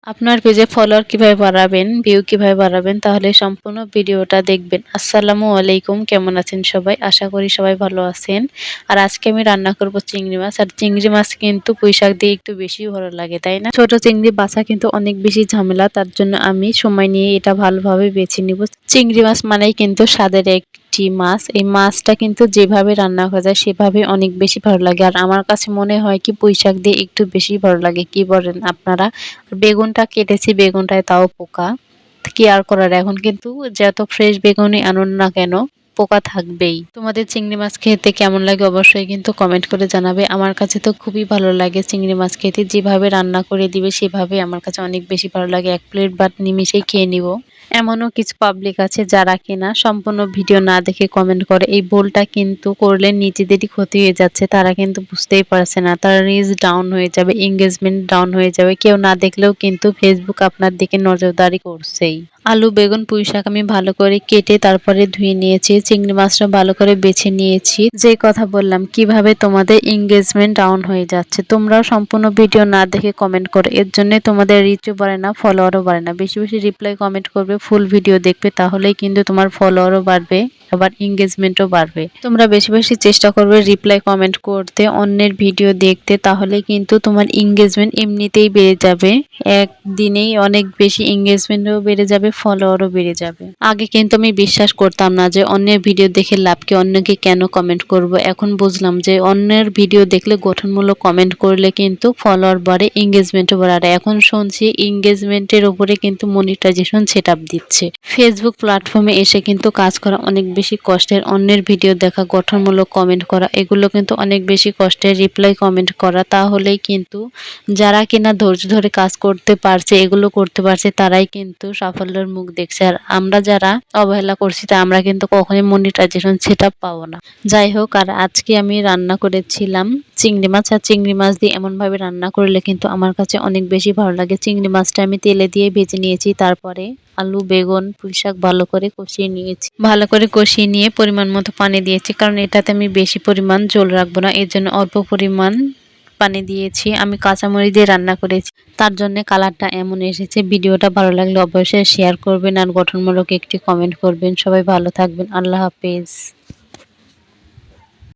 আপনার পেজে ফলোয়ার কিভাবে বাড়াবেন, ভিউ কিভাবে বাড়াবেন তাহলে সম্পূর্ণ ভিডিওটা দেখবেন। আসসালামু আলাইকুম, কেমন আছেন সবাই? আশা করি সবাই ভালো আছেন। আর আজকে আমি রান্না করব চিংড়ি মাছ। আর চিংড়ি মাছ কিন্তু পুঁইশাক দিয়ে একটু বেশি ভালো লাগে, তাই না? ছোট চিংড়ি বাছা কিন্তু অনেক বেশি ঝামেলা, তার জন্য আমি সময় নিয়ে এটা ভালোভাবে বেছে নিব। চিংড়ি মাছ মানেই কিন্তু স্বাদের একটি মাছ। এই মাছটা কিন্তু যেভাবে রান্না করা যায় সেভাবে অনেক বেশি ভালো লাগে। আর আমার কাছে মনে হয় কি পুঁইশাক দিয়ে একটু বেশি ভালো লাগে। কি বলেন আপনারা? বেগুনটা কেটেছি, বেগুনটায় তাও পোকা। কি আর করার, এখন কিন্তু যত ফ্রেশ বেগুনই আনুন না কেন পোকা থাকবেই। তোমাদের চিংড়ি মাছ খেতে কেমন লাগে অবশ্যই কিন্তু কমেন্ট করে জানাবে। আমার কাছে তো খুবই ভালো লাগে চিংড়ি মাছ খেতে, যেভাবে রান্না করে দিবে সেভাবে আমার কাছে অনেক বেশি ভালো লাগে। এক প্লেট ভাত নিমিশেই খেয়ে নিব। এমনও কিছু পাবলিক আছে যারা কিনা সম্পূর্ণ ভিডিও না দেখে কমেন্ট করে। এই ভুলটা কিন্তু করলে নিজেদেরই ক্ষতি হয়ে যাচ্ছে, তারা কিন্তু বুঝতেই পারছে না। তার রিচ ডাউন হয়ে যাবে, এঙ্গেজমেন্ট ডাউন হয়ে যাবে। কেউ না দেখলেও কিন্তু ফেসবুক আপনার দিকে নজরদারি করছেই। আলু, বেগুন, পুঁইশাক আমি ভালো করে কেটে তারপরে ধুয়ে নিয়েছি। চিংড়ি মাছটা ভালো করে বেছে নিয়েছি। যে কথা বললাম কিভাবে তোমাদের এঙ্গেজমেন্ট ডাউন হয়ে যাচ্ছে, তোমরাও সম্পূর্ণ ভিডিও না দেখে কমেন্ট করো। এর জন্য তোমাদের রিচও বাড়ে না, ফলোয়ারও বাড়ে না। বেশি বেশি রিপ্লাই কমেন্ট করবে, ফুল ভিডিও দেখবে, তাহলেই কিন্তু তোমার ফলোয়ারও বাড়বে, আবার এঙ্গেজমেন্টও বাড়বে। তোমরা বেশি বেশি চেষ্টা করবে রিপ্লাই কমেন্ট করতে, অন্যের ভিডিও দেখতে, তাহলে কিন্তু তোমার এঙ্গেজমেন্ট এমনিতেই বেড়ে যাবে। একদিনেই অনেক বেশি এঙ্গেজমেন্টও বেড়ে যাবে, ফলোয়ারও বেড়ে যাবে। আগে কিন্তু আমি বিশ্বাস করতাম না যে অন্যের ভিডিও দেখে লাভ কি, অন্যকে কেন কমেন্ট করব। এখন বুঝলাম যে অন্যের ভিডিও দেখলে গঠনমূলক কমেন্ট করলে কিন্তু ফলোয়ার বাড়ে, এঙ্গেজমেন্টও বাড়ে। আর এখন শুনছি এঙ্গেজমেন্টের উপরে কিন্তু মনিটাইজেশন সেটআপ দিচ্ছে। ফেসবুক প্ল্যাটফর্মে এসে কিন্তু কাজ করা অনেক বেশি কষ্টের। অন্যের ভিডিও দেখা, গঠনমূলক কমেন্ট করা, এগুলো কিন্তু অনেক বেশি কষ্টের। রিপ্লাই কমেন্ট করা, তাহলেই কিন্তু যারা কিনা ধৈর্য ধরে কাজ করতে পারছে, এগুলো করতে পারছে, তারাই কিন্তু সাফল্যের মুখ দেখছে। আর আমরা যারা অবহেলা করছি তা আমরা কিন্তু কখনোই মনিটাইজেশন সেটআপ পাবো না। যাই হোক, আর আজকে আমি রান্না করেছিলাম চিংড়ি মাছ। আর চিংড়ি মাছ দিয়ে এমনভাবে রান্না করলে কিন্তু আমার কাছে অনেক বেশি ভালো লাগে। চিংড়ি মাছটা আমি তেলে দিয়ে ভেজে নিয়েছি, তারপরে আলু, বেগুন, পুঁইশাক ভালো করে কষিয়ে নিয়েছি। ভালো করে কষিয়ে নিয়ে পরিমাণ মতো পানি দিয়েছি, কারণ এটাতে আমি বেশি পরিমাণ ঝোল রাখবো না, এর জন্য অল্প পরিমাণ পানি দিয়েছি। আমি কাঁচামরিচ দিয়ে রান্না করেছি, তার জন্য কালারটা এমন এসেছে। ভিডিওটা ভালো লাগলে অবশ্যই শেয়ার করবেন আর গঠনমূলক একটি কমেন্ট করবেন। সবাই ভালো থাকবেন। আল্লাহ হাফেজ।